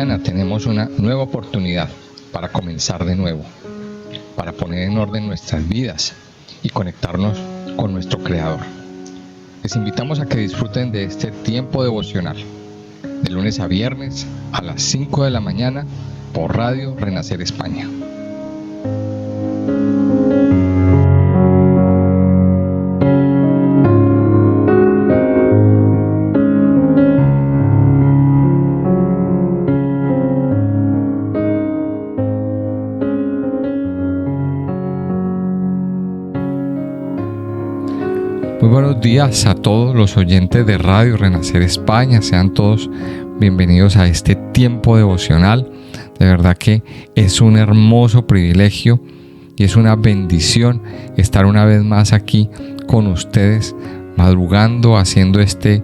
mañana tenemos una nueva oportunidad para comenzar de nuevo, para poner en orden nuestras vidas y conectarnos con nuestro Creador. Les invitamos a que disfruten de este tiempo devocional, de lunes a viernes a las 5 de la mañana por Radio Renacer España. Muy buenos días a todos los oyentes de Radio Renacer España. Sean todos bienvenidos a este tiempo devocional. De verdad que es un hermoso privilegio y es una bendición estar una vez más aquí con ustedes, madrugando, haciendo este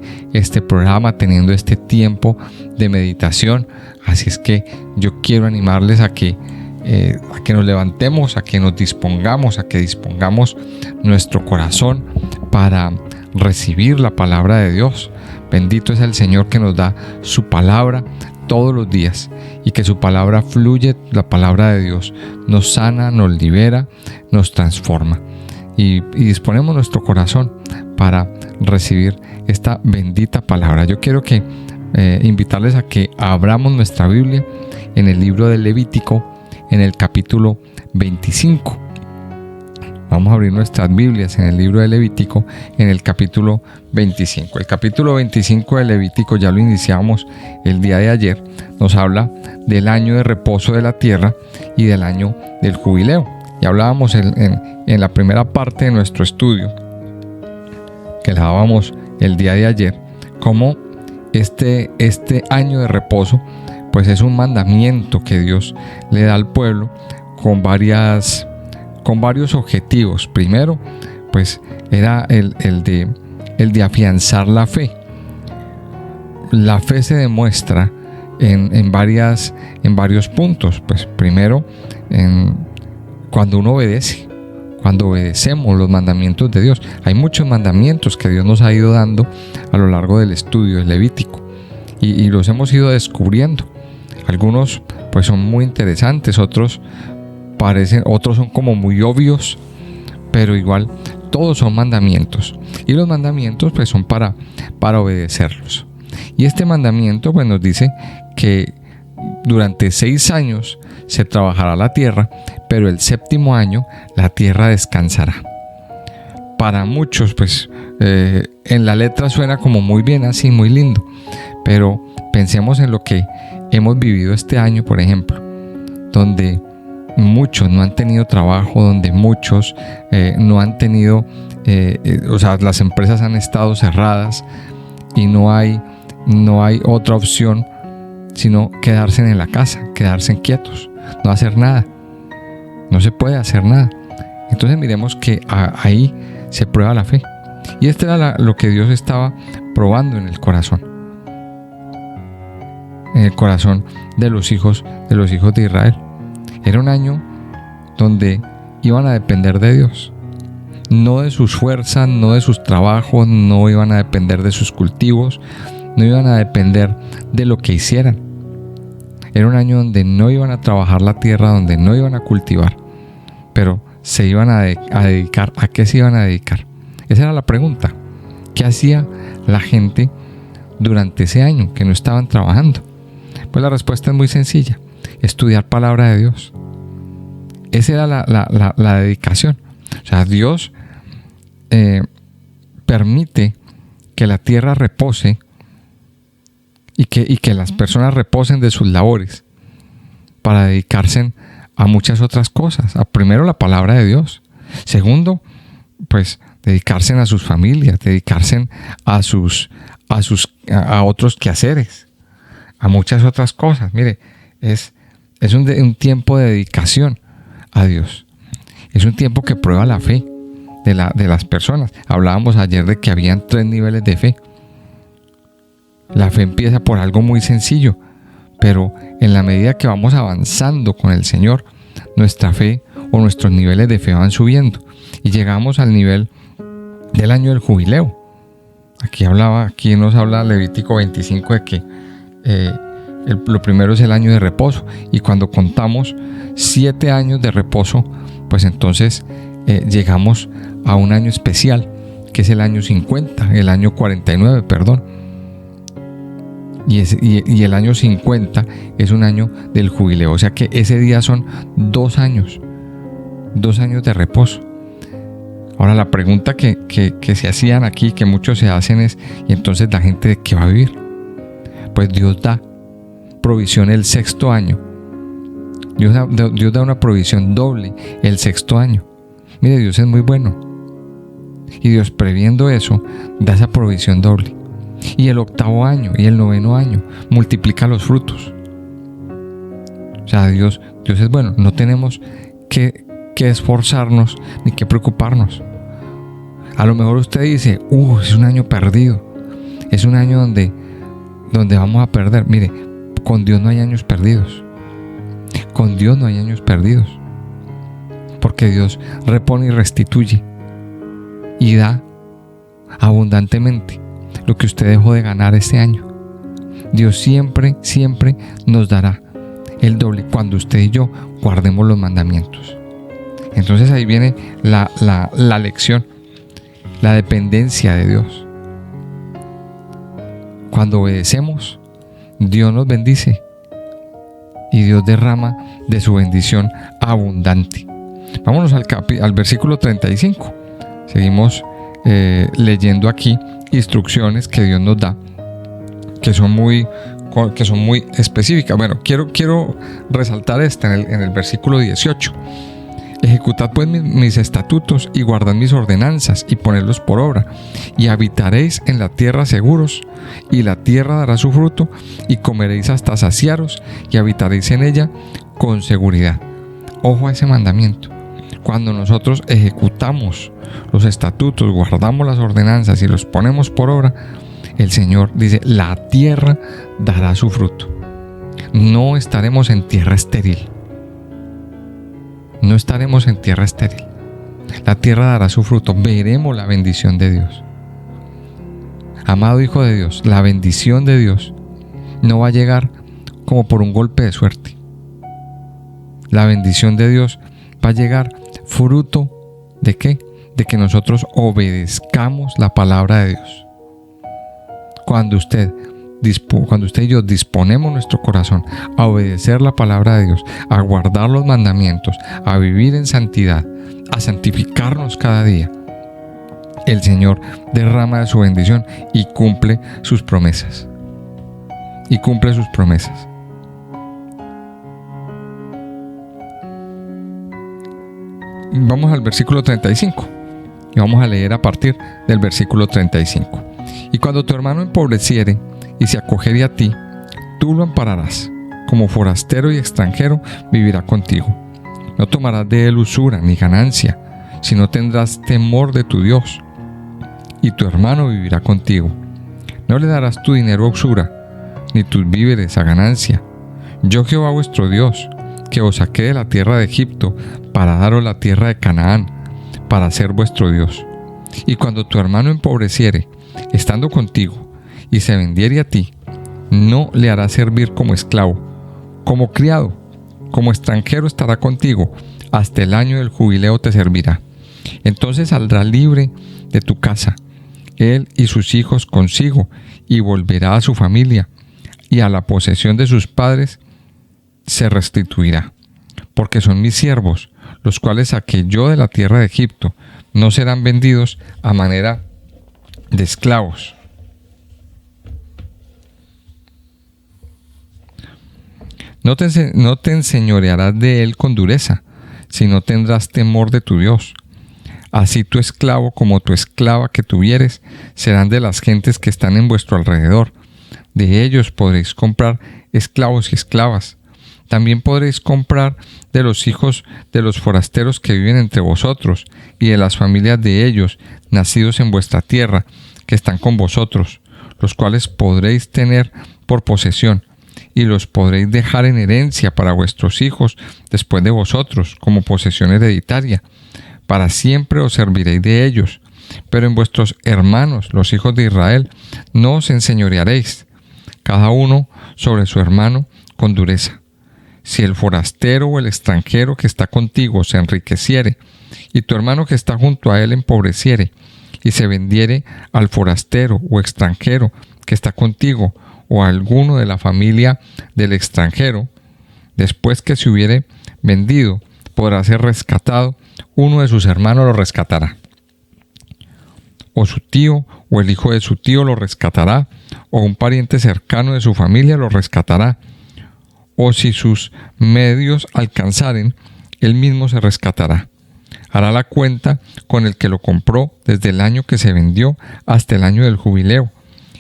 programa, teniendo este tiempo de meditación. Así es que yo quiero animarles a que nos levantemos, a que nos dispongamos, a que dispongamos nuestro corazón para recibir la palabra de Dios. Bendito es el Señor que nos da su palabra todos los días y que su palabra fluye, la palabra de Dios nos sana, nos libera, nos transforma y disponemos nuestro corazón para recibir esta bendita palabra. Yo quiero invitarles a que abramos nuestra Biblia en el libro de Levítico, en el capítulo 25. Vamos a abrir nuestras Biblias en el libro de Levítico, en el capítulo 25. El capítulo 25 de Levítico, ya lo iniciamos el día de ayer, nos habla del año de reposo de la tierra y del año del jubileo. Y hablábamos en la primera parte de nuestro estudio, que la dábamos el día de ayer, cómo este año de reposo pues es un mandamiento que Dios le da al pueblo con varios objetivos. Primero, pues era el de afianzar la fe. La fe se demuestra en varios puntos. Pues primero, cuando uno obedece, cuando obedecemos los mandamientos de Dios. Hay muchos mandamientos que Dios nos ha ido dando a lo largo del estudio del Levítico y los hemos ido descubriendo. Algunos pues son muy interesantes, otros son como muy obvios, pero igual todos son mandamientos y los mandamientos pues son para obedecerlos. Y este mandamiento pues nos dice que durante 6 años se trabajará la tierra, pero el 7º año la tierra descansará. Para muchos pues en la letra suena como muy bien, así muy lindo, pero pensemos en lo que hemos vivido este año, por ejemplo, donde muchos no han tenido trabajo, donde muchos no han tenido, las empresas han estado cerradas y no hay otra opción sino quedarse en la casa, quedarse quietos, no hacer nada. No se puede hacer nada. Entonces miremos que ahí se prueba la fe. Y esto era lo que Dios estaba probando en el corazón. En el corazón de los hijos de Israel. Era un año donde iban a depender de Dios, no de sus fuerzas, no de sus trabajos, no iban a depender de sus cultivos, no iban a depender de lo que hicieran. Era un año donde no iban a trabajar la tierra, donde no iban a cultivar, pero se iban a dedicar. ¿A qué se iban a dedicar? Esa era la pregunta. ¿Qué hacía la gente durante ese año que no estaban trabajando? Pues la respuesta es muy sencilla: estudiar palabra de Dios. Esa era la dedicación. O sea, Dios permite que la tierra repose y que las personas reposen de sus labores para dedicarse a muchas otras cosas. Primero, la palabra de Dios. Segundo, pues dedicarse a sus familias, dedicarse a otros quehaceres, a muchas otras cosas. Mire, es un tiempo de dedicación a Dios. Es un tiempo que prueba la fe de las personas. Hablábamos ayer de que habían 3 niveles de fe. La fe empieza por algo muy sencillo, pero en la medida que vamos avanzando con el Señor, nuestra fe o nuestros niveles de fe van subiendo y llegamos al nivel del año del jubileo. Aquí nos habla Levítico 25 de que Lo primero es el año de reposo, y cuando contamos 7 años de reposo, pues entonces llegamos a un año especial, que es el año 50, el año 49, perdón. Y el año 50 es un año del jubileo, o sea que ese día son 2 años de reposo. Ahora la pregunta que se hacían aquí, que muchos se hacen es: ¿y entonces la gente de qué va a vivir? Pues Dios da provisión el 6º año. Dios da una provisión doble el 6º año. Mire, Dios es muy bueno. Y Dios, previendo eso, da esa provisión doble. Y el 8º año y el 9º año multiplica los frutos. O sea, Dios es bueno. No tenemos que esforzarnos ni que preocuparnos. A lo mejor usted dice: es un año perdido. Es un año donde vamos a perder. Mire, con Dios no hay años perdidos. Con Dios no hay años perdidos. Porque Dios repone y restituye. Y da abundantemente lo que usted dejó de ganar este año. Dios siempre nos dará el doble cuando usted y yo guardemos los mandamientos. Entonces ahí viene la lección, la dependencia de Dios. Cuando obedecemos, Dios nos bendice y Dios derrama de su bendición abundante. Vámonos al versículo 35. Seguimos leyendo aquí instrucciones que Dios nos da, que son muy específicas. Bueno, quiero resaltar esta en el versículo 18. Ejecutad pues mis estatutos y guardad mis ordenanzas y ponedlos por obra, y habitaréis en la tierra seguros, y la tierra dará su fruto, y comeréis hasta saciaros, y habitaréis en ella con seguridad. Ojo a ese mandamiento. Cuando nosotros ejecutamos los estatutos, guardamos las ordenanzas y los ponemos por obra, el Señor dice: la tierra dará su fruto. No estaremos en tierra estéril. No estaremos en tierra estéril. La tierra dará su fruto. Veremos la bendición de Dios. Amado hijo de Dios, la bendición de Dios no va a llegar como por un golpe de suerte. La bendición de Dios va a llegar fruto ¿de qué? De que nosotros obedezcamos la palabra de Dios. Cuando usted y yo disponemos nuestro corazón a obedecer la palabra de Dios, a guardar los mandamientos, a vivir en santidad, a santificarnos cada día, el Señor derrama de su bendición y cumple sus promesas. Vamos al versículo 35 y vamos a leer a partir del versículo 35. Y cuando tu hermano empobreciere y se acogere a ti, tú lo ampararás. Como forastero y extranjero vivirá contigo. No tomarás de él usura ni ganancia, sino tendrás temor de tu Dios. Y tu hermano vivirá contigo. No le darás tu dinero a usura, ni tus víveres a ganancia. Yo, Jehová vuestro Dios, que os saqué de la tierra de Egipto para daros la tierra de Canaán, para ser vuestro Dios. Y cuando tu hermano empobreciere, estando contigo, y se vendiere a ti, no le harás servir como esclavo, como criado, como extranjero estará contigo, hasta el año del jubileo te servirá. Entonces saldrá libre de tu casa, él y sus hijos consigo, y volverá a su familia, y a la posesión de sus padres se restituirá. Porque son mis siervos, los cuales saqué yo de la tierra de Egipto, no serán vendidos a manera de esclavos. No te enseñorearás de él con dureza, sino tendrás temor de tu Dios. Así tu esclavo como tu esclava que tuvieres serán de las gentes que están en vuestro alrededor. De ellos podréis comprar esclavos y esclavas. También podréis comprar de los hijos de los forasteros que viven entre vosotros y de las familias de ellos, nacidos en vuestra tierra, que están con vosotros, los cuales podréis tener por posesión, y los podréis dejar en herencia para vuestros hijos después de vosotros, como posesión hereditaria. Para siempre os serviréis de ellos. Pero en vuestros hermanos, los hijos de Israel, no os enseñorearéis. cada uno sobre su hermano con dureza. Si el forastero o el extranjero que está contigo se enriqueciere, y tu hermano que está junto a él empobreciere, y se vendiere al forastero o extranjero que está contigo, o a alguno de la familia del extranjero, después que se hubiere vendido, podrá ser rescatado, uno de sus hermanos lo rescatará. O su tío o el hijo de su tío lo rescatará, o un pariente cercano de su familia lo rescatará. O si sus medios alcanzaren, él mismo se rescatará. Hará la cuenta con el que lo compró desde el año que se vendió hasta el año del jubileo,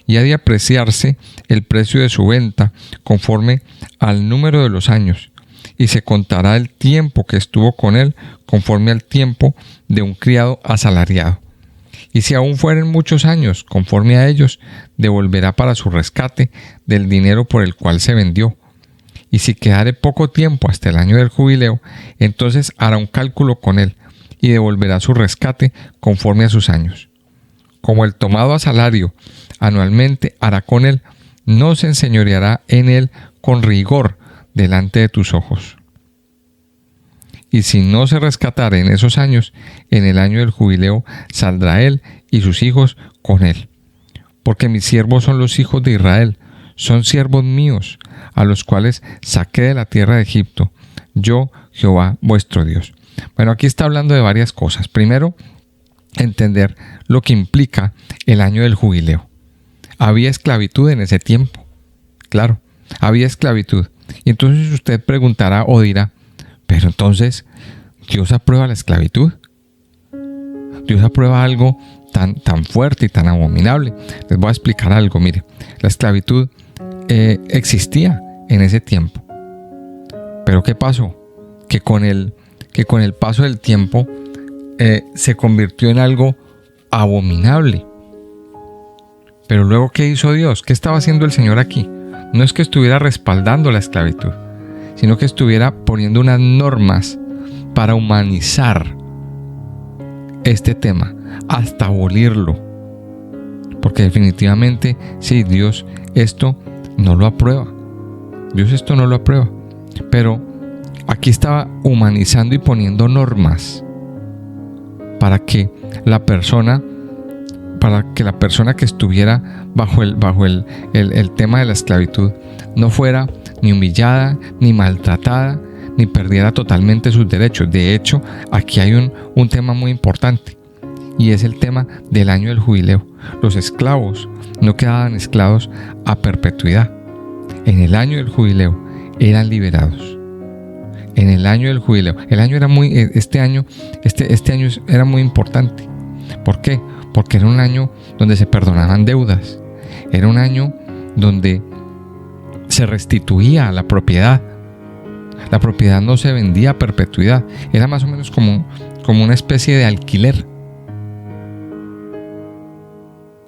y ha de apreciarse el precio de su venta conforme al número de los años, y se contará el tiempo que estuvo con él conforme al tiempo de un criado asalariado. Y si aún fueren muchos años, conforme a ellos, devolverá para su rescate del dinero por el cual se vendió. Y si quedare poco tiempo hasta el año del jubileo, entonces hará un cálculo con él y devolverá su rescate conforme a sus años. Como el tomado a salario anualmente hará con él, no se enseñoreará en él con rigor delante de tus ojos. Y si no se rescatare en esos años, en el año del jubileo saldrá él y sus hijos con él. Porque mis siervos son los hijos de Israel, son siervos míos, a los cuales saqué de la tierra de Egipto, yo Jehová vuestro Dios. Bueno, aquí está hablando de varias cosas. Primero, entender lo que implica el año del jubileo. Había esclavitud en ese tiempo, claro, había esclavitud. Y entonces usted preguntará o dirá, pero entonces, ¿Dios aprueba la esclavitud? ¿Dios aprueba algo tan fuerte y tan abominable? Les voy a explicar algo, mire. La esclavitud existía en ese tiempo. Pero ¿qué pasó? Que con el paso del tiempo se convirtió en algo abominable. Pero luego, ¿qué hizo Dios? ¿Qué estaba haciendo el Señor aquí? No es que estuviera respaldando la esclavitud, sino que estuviera poniendo unas normas para humanizar este tema, hasta abolirlo. Porque definitivamente, sí, Dios esto no lo aprueba. Dios esto no lo aprueba. Pero aquí estaba humanizando y poniendo normas para que la persona que estuviera bajo el tema de la esclavitud no fuera ni humillada, ni maltratada, ni perdiera totalmente sus derechos. De hecho, aquí hay un tema muy importante, y es el tema del año del jubileo. Los esclavos no quedaban esclavos a perpetuidad. En el año del jubileo eran liberados. En el año del jubileo. Este año era muy importante. ¿Por qué? Porque era un año donde se perdonaban deudas. Era un año donde se restituía la propiedad. La propiedad no se vendía a perpetuidad. Era más o menos como una especie de alquiler.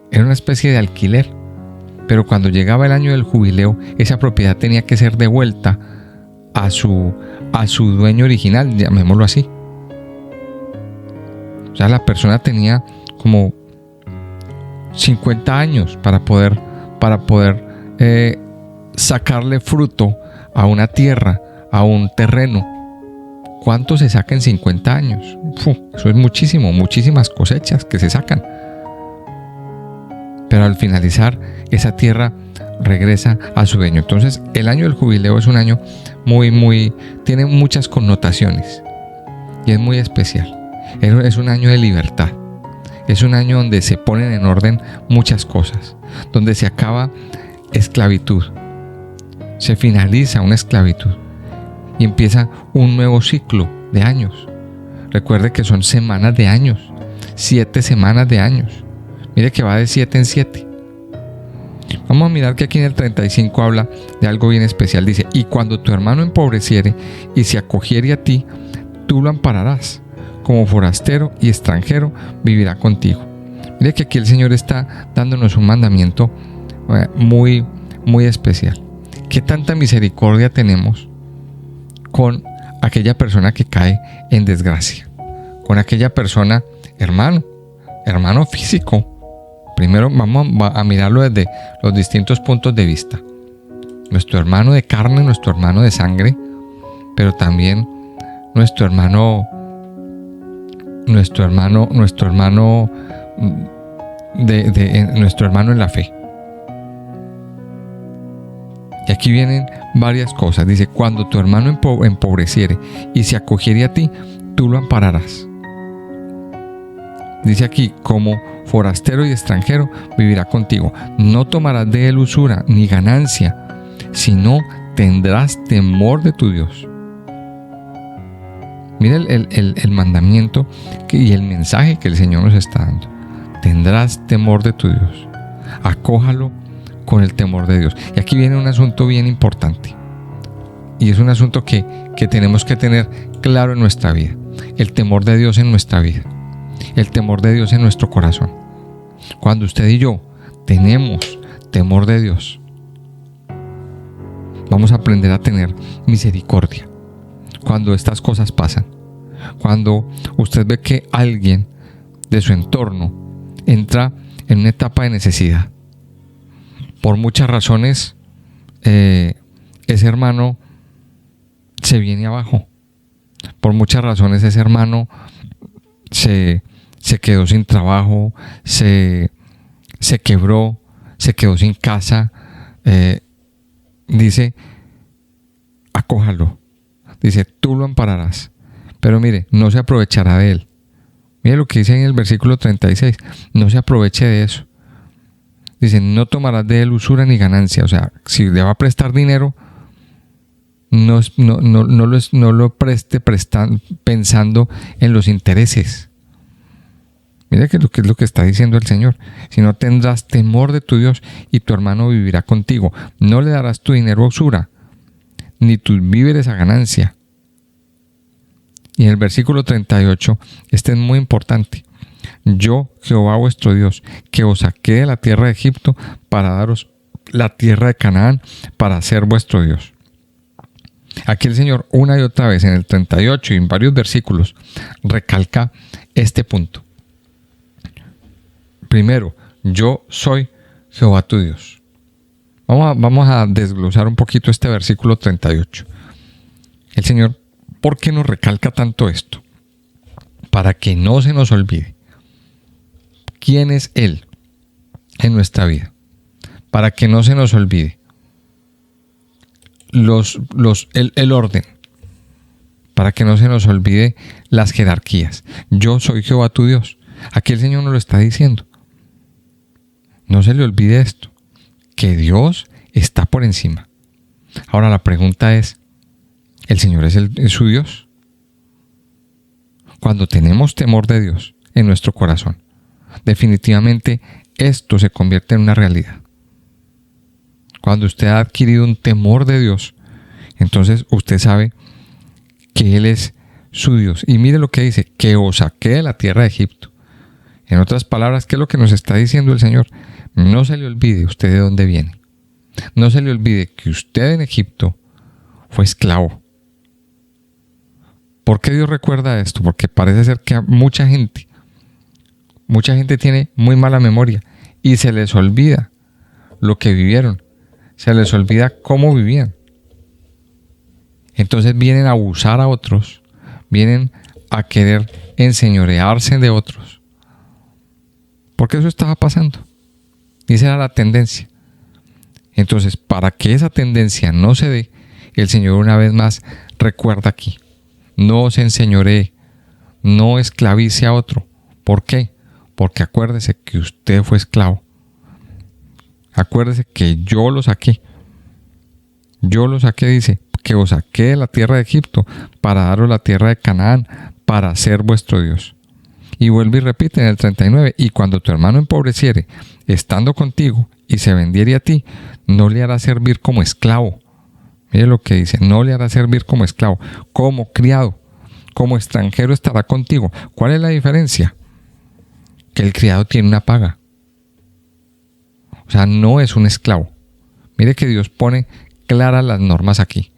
Era una especie de alquiler. Pero cuando llegaba el año del jubileo, esa propiedad tenía que ser devuelta a su dueño original, llamémoslo así. O sea, la persona tenía como 50 años para poder sacarle fruto a una tierra, a un terreno. ¿Cuánto se saca en 50 años? Eso es muchísimas cosechas que se sacan. Pero al finalizar, esa tierra regresa a su dueño. Entonces, el año del jubileo es un año tiene muchas connotaciones y es muy especial. Es un año de libertad. Es un año donde se ponen en orden muchas cosas, donde se acaba esclavitud, se finaliza una esclavitud y empieza un nuevo ciclo de años. Recuerde que son semanas de años, 7 semanas de años. Mire que va de 7 en 7. Vamos a mirar que aquí en el 35 habla de algo bien especial. Dice, y cuando tu hermano empobreciere y se acogiere a ti, tú lo ampararás. Como forastero y extranjero vivirá contigo. Mire que aquí el Señor está dándonos un mandamiento muy especial. ¿Qué tanta misericordia tenemos con aquella persona que cae en desgracia? Con aquella persona, hermano físico. Primero vamos a mirarlo desde los distintos puntos de vista. nuestro hermano de carne, nuestro hermano de sangre, pero también nuestro hermano nuestro hermano en la fe. Y aquí vienen varias cosas. Dice, cuando tu hermano empobreciere y se acogiere a ti, tú lo ampararás. Dice aquí, como forastero y extranjero vivirá contigo. No tomarás de él usura ni ganancia, sino tendrás temor de tu Dios. Mira el mandamiento y el mensaje que el Señor nos está dando. Tendrás temor de tu Dios. Acójalo con el temor de Dios. Y aquí viene un asunto bien importante. Y es un asunto que tenemos que tener claro en nuestra vida. El temor de Dios en nuestra vida. El temor de Dios en nuestro corazón. Cuando usted y yo tenemos temor de Dios, vamos a aprender a tener misericordia. Cuando estas cosas pasan, cuando usted ve que alguien de su entorno entra en una etapa de necesidad, por muchas razones, ese hermano se viene abajo. Por muchas razones ese hermano se quedó sin trabajo, se quebró, se quedó sin casa. Dice, acójalo. Dice, tú lo ampararás. Pero mire, no se aprovechará de él. Mire lo que dice en el versículo 36. No se aproveche de eso. Dice, no tomarás de él usura ni ganancia. O sea, si le va a prestar dinero, no lo preste pensando en los intereses. Mira que es lo que está diciendo el Señor. Si no tendrás temor de tu Dios y tu hermano vivirá contigo. No le darás tu dinero a usura, ni tus víveres a ganancia. Y en el versículo 38, este es muy importante. Yo, Jehová vuestro Dios, que os saqué de la tierra de Egipto para daros la tierra de Canaán, para ser vuestro Dios. Aquí el Señor una y otra vez en el 38 y en varios versículos recalca este punto. Primero, yo soy Jehová tu Dios. Vamos a desglosar un poquito este versículo 38. El Señor, ¿por qué nos recalca tanto esto? Para que no se nos olvide quién es Él en nuestra vida. Para que no se nos olvide el orden. Para que no se nos olvide las jerarquías. Yo soy Jehová tu Dios. Aquí el Señor nos lo está diciendo. No se le olvide esto, que Dios está por encima. Ahora la pregunta es, ¿el Señor es su Dios? Cuando tenemos temor de Dios en nuestro corazón, definitivamente esto se convierte en una realidad. Cuando usted ha adquirido un temor de Dios, entonces usted sabe que Él es su Dios. Y mire lo que dice, que os saqué de la tierra de Egipto. En otras palabras, ¿qué es lo que nos está diciendo el Señor? No se le olvide usted de dónde viene. No se le olvide que usted en Egipto fue esclavo. ¿Por qué Dios recuerda esto? Porque parece ser que mucha gente tiene muy mala memoria y se les olvida lo que vivieron. Se les olvida cómo vivían. Entonces vienen a abusar a otros, vienen a querer enseñorearse de otros. Porque eso estaba pasando. Y esa era la tendencia. Entonces, para que esa tendencia no se dé, el Señor una vez más recuerda aquí. No se enseñoree, no esclavice a otro. ¿Por qué? Porque acuérdese que usted fue esclavo. Acuérdese que yo lo saqué. Yo lo saqué, dice, que os saqué de la tierra de Egipto para daros la tierra de Canaán, para ser vuestro Dios. Y vuelve y repite en el 39, y cuando tu hermano empobreciere, estando contigo, y se vendiere a ti, no le hará servir como esclavo. Mire lo que dice, no le hará servir como esclavo, como criado, como extranjero estará contigo. ¿Cuál es la diferencia? Que el criado tiene una paga. O sea, no es un esclavo. Mire que Dios pone claras las normas aquí.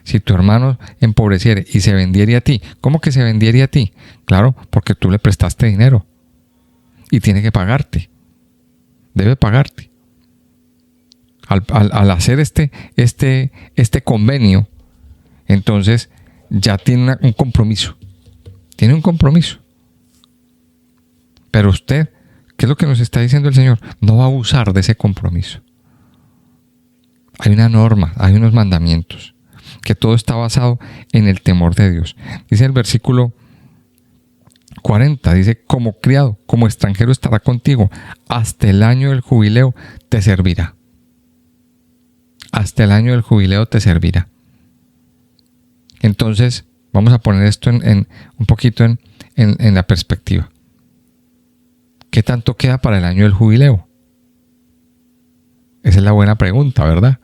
Si tu hermano empobreciere y se vendiere a ti, ¿cómo que se vendiere a ti? Claro, porque tú le prestaste dinero y tiene que pagarte. Debe pagarte. Al hacer este convenio, entonces ya tiene un compromiso. Tiene un compromiso. Pero usted, ¿qué es lo que nos está diciendo el Señor? No va a abusar de ese compromiso. Hay una norma, hay unos mandamientos, que todo está basado en el temor de Dios. Dice el versículo 40, dice, como criado, como extranjero estará contigo, hasta el año del jubileo te servirá. Hasta el año del jubileo te servirá. Entonces, vamos a poner esto un poquito en la perspectiva. ¿Qué tanto queda para el año del jubileo? Esa es la buena pregunta, ¿verdad?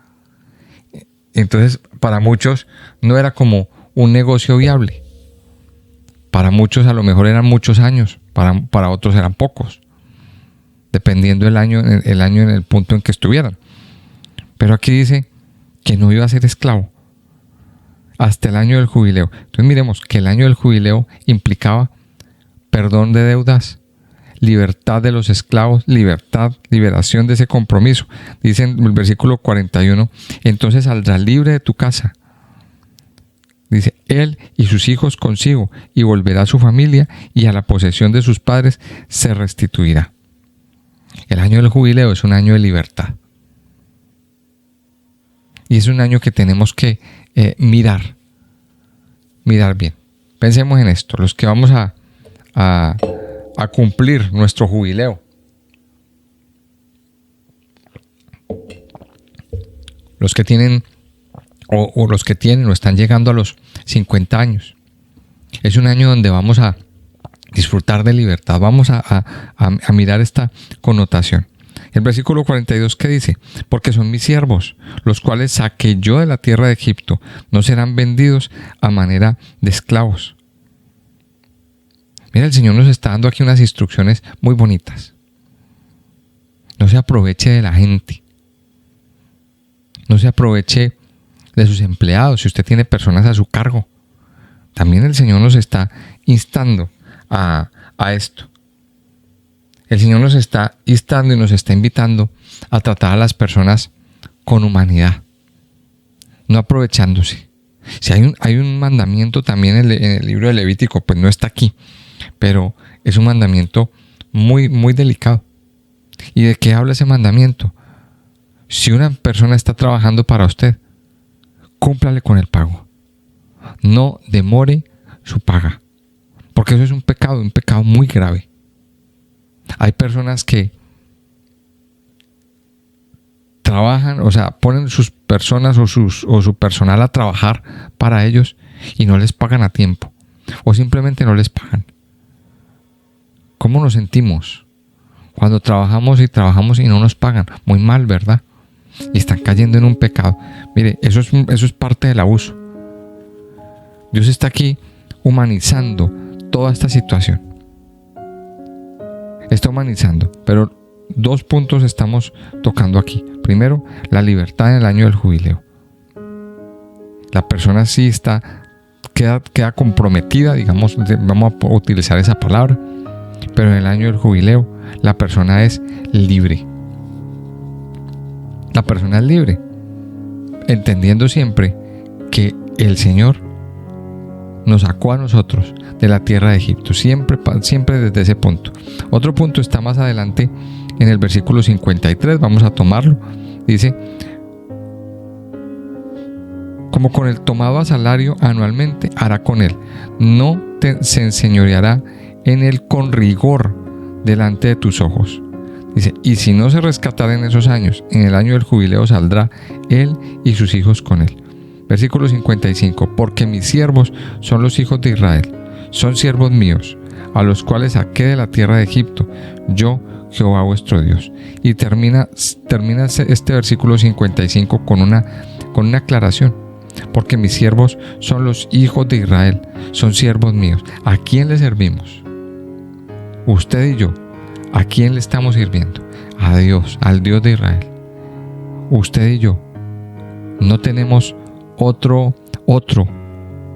Entonces, para muchos no era como un negocio viable. Para muchos a lo mejor eran muchos años, para otros eran pocos, dependiendo el año en el punto en que estuvieran. Pero aquí dice que no iba a ser esclavo hasta el año del jubileo. Entonces miremos que el año del jubileo implicaba perdón de deudas, libertad de los esclavos, liberación de ese compromiso. Dice en el versículo 41, entonces saldrá libre de tu casa. Dice, él y sus hijos consigo, y volverá a su familia, y a la posesión de sus padres se restituirá. El año del jubileo es un año de libertad. Y es un año que tenemos que mirar bien. Pensemos en esto, los que vamos a cumplir nuestro jubileo. Los que tienen o los que tienen o están llegando a los 50 años. Es un año donde vamos a disfrutar de libertad. Vamos a mirar esta connotación. El versículo 42, ¿qué dice? Porque son mis siervos, los cuales saqué yo de la tierra de Egipto, no serán vendidos a manera de esclavos. Mira, el Señor nos está dando aquí unas instrucciones muy bonitas. No se aproveche de la gente. No se aproveche de sus empleados. Si usted tiene personas a su cargo, también el Señor nos está instando a esto. El Señor nos está instando y nos está invitando a tratar a las personas con humanidad, no aprovechándose. Si hay un mandamiento también en el libro de Levítico, pues no está aquí, pero es un mandamiento muy, muy delicado. ¿Y de qué habla ese mandamiento? Si una persona está trabajando para usted, cúmplale con el pago. No demore su paga, porque eso es un pecado muy grave. Hay personas que trabajan, o sea, ponen sus personas o su personal a trabajar para ellos y no les pagan a tiempo, o simplemente no les pagan. ¿Cómo nos sentimos cuando trabajamos y no nos pagan? Muy mal, ¿verdad? Y están cayendo en un pecado. Mire, eso es parte del abuso. Dios está aquí humanizando toda esta situación. Está humanizando, pero dos puntos estamos tocando aquí. Primero, la libertad en el año del jubileo. La persona sí queda comprometida, digamos, vamos a utilizar esa palabra, pero en el año del jubileo la persona es libre. La persona es libre, entendiendo siempre que el Señor nos sacó a nosotros de la tierra de Egipto, siempre desde ese punto. Otro punto está más adelante en el versículo 53, vamos a tomarlo. Dice, como con el tomado a salario anualmente hará con él, no se enseñoreará en él con rigor delante de tus ojos. Dice, y si no se rescatará en esos años, en el año del jubileo saldrá él y sus hijos con él. Versículo 55, porque mis siervos son los hijos de Israel, son siervos míos, a los cuales saqué de la tierra de Egipto, yo Jehová vuestro Dios. Y termina este versículo 55 con una aclaración, porque mis siervos son los hijos de Israel, son siervos míos. ¿A quién le servimos? Usted y yo, ¿a quién le estamos sirviendo? A Dios, al Dios de Israel. Usted y yo no tenemos otro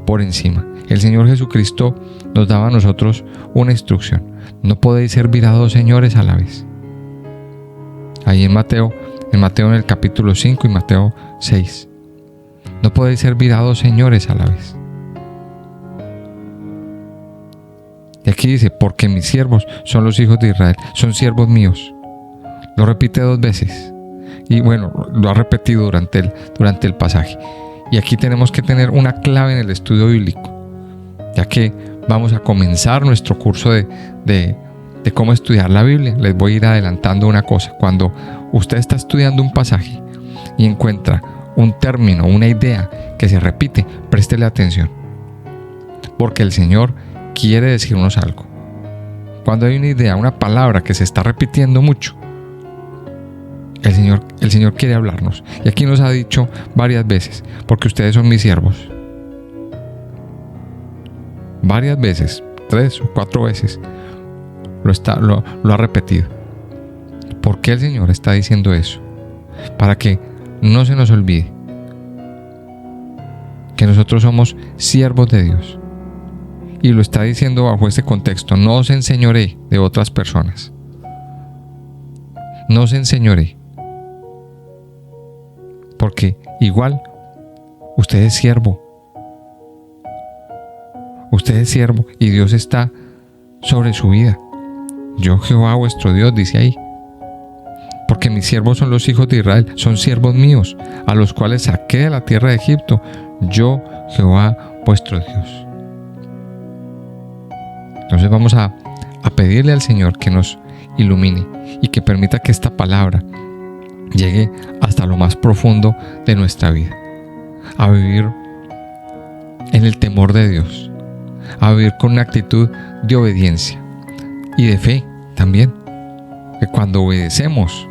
por encima. El Señor Jesucristo nos daba a nosotros una instrucción: no podéis servir a dos señores a la vez. Ahí en Mateo En Mateo en el capítulo 5 y Mateo 6. No podéis servir a dos señores a la vez. Y aquí dice, porque mis siervos son los hijos de Israel, son siervos míos. Lo repite 2 veces. Y bueno, lo ha repetido durante el pasaje. Y aquí tenemos que tener una clave en el estudio bíblico, ya que vamos a comenzar nuestro curso de cómo estudiar la Biblia. Les voy a ir adelantando una cosa. Cuando usted está estudiando un pasaje y encuentra un término, una idea que se repite, préstele atención, porque el Señor quiere decirnos algo. Cuando hay una idea, una palabra que se está repitiendo mucho, el Señor quiere hablarnos. Y aquí nos ha dicho varias veces, porque ustedes son mis siervos. Varias veces, 3 o 4 veces lo ha repetido. ¿Por qué el Señor está diciendo eso? Para que no se nos olvide que nosotros somos siervos de Dios. Y lo está diciendo bajo este contexto: no os enseñoré de otras personas. No os enseñoré. Porque igual usted es siervo. Usted es siervo y Dios está sobre su vida. Yo, Jehová vuestro Dios, dice ahí. Porque mis siervos son los hijos de Israel, son siervos míos, a los cuales saqué de la tierra de Egipto. Yo, Jehová vuestro Dios. Entonces vamos a pedirle al Señor que nos ilumine y que permita que esta palabra llegue hasta lo más profundo de nuestra vida, a vivir en el temor de Dios, a vivir con una actitud de obediencia y de fe también, que cuando obedecemos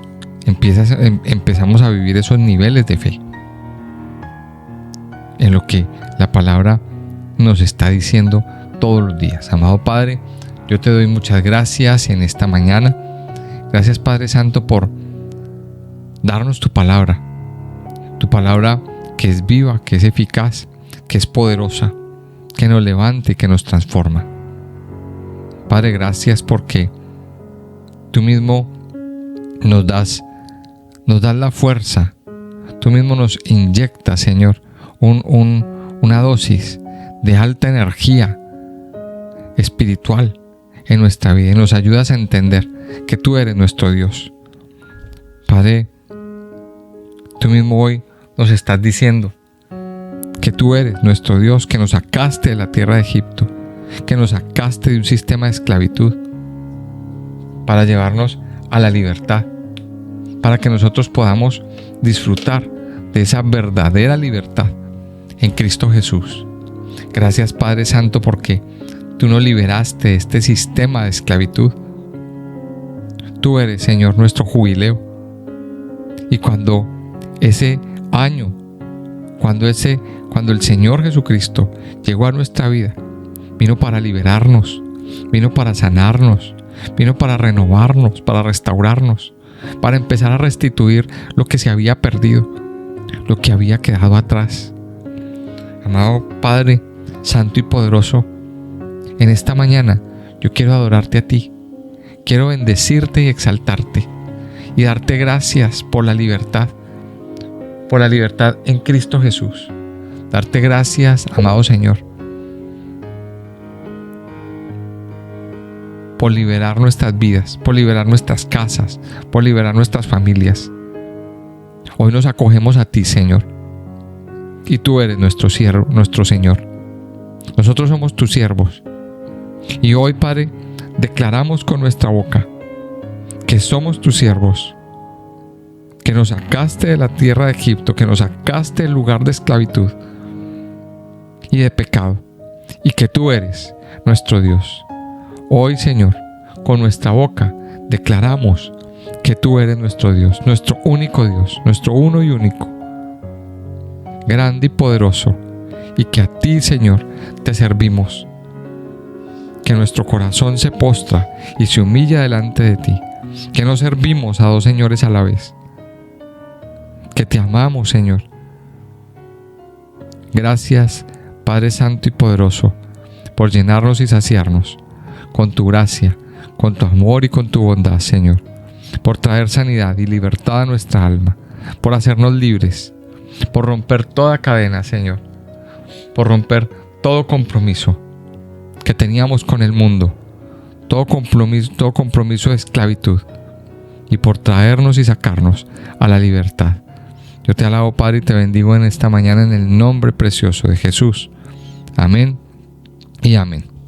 empezamos a vivir esos niveles de fe en lo que la palabra nos está diciendo todos los días. Amado Padre, yo te doy muchas gracias en esta mañana. Gracias, Padre Santo, por darnos tu palabra que es viva, que es eficaz, que es poderosa, que nos levanta y que nos transforma. Padre, gracias porque tú mismo nos das la fuerza, tú mismo nos inyectas, Señor, una dosis de alta energía espiritual en nuestra vida y nos ayudas a entender que tú eres nuestro Dios. Padre, tú mismo hoy nos estás diciendo que tú eres nuestro Dios, que nos sacaste de la tierra de Egipto, que nos sacaste de un sistema de esclavitud para llevarnos a la libertad, para que nosotros podamos disfrutar de esa verdadera libertad en Cristo Jesús. Gracias, Padre Santo, porque tú nos liberaste de este sistema de esclavitud. Tú eres, Señor, nuestro jubileo. Y cuando ese año, cuando el Señor Jesucristo llegó a nuestra vida, vino para liberarnos, vino para sanarnos, vino para renovarnos, para restaurarnos, para empezar a restituir lo que se había perdido, lo que había quedado atrás. Amado Padre Santo y poderoso, en esta mañana yo quiero adorarte a ti, quiero bendecirte y exaltarte y darte gracias por la libertad en Cristo Jesús. Darte gracias, amado Señor, por liberar nuestras vidas, por liberar nuestras casas, por liberar nuestras familias. Hoy nos acogemos a ti, Señor, y tú eres nuestro siervo, nuestro Señor. Nosotros somos tus siervos. Y hoy, Padre, declaramos con nuestra boca que somos tus siervos, que nos sacaste de la tierra de Egipto, que nos sacaste del lugar de esclavitud y de pecado, y que tú eres nuestro Dios. Hoy, Señor, con nuestra boca declaramos que tú eres nuestro Dios, nuestro único Dios, nuestro uno y único, grande y poderoso, y que a ti, Señor, te servimos. Que nuestro corazón se postra y se humilla delante de ti, que no servimos a dos señores a la vez, que te amamos, Señor. Gracias, Padre Santo y poderoso, por llenarnos y saciarnos con tu gracia, con tu amor y con tu bondad, Señor. por traer sanidad y libertad a nuestra alma, por hacernos libres, por romper toda cadena, Señor, por romper todo compromiso que teníamos con el mundo, todo compromiso de esclavitud, y por traernos y sacarnos a la libertad. Yo te alabo, Padre, y te bendigo en esta mañana en el nombre precioso de Jesús. Amén y amén.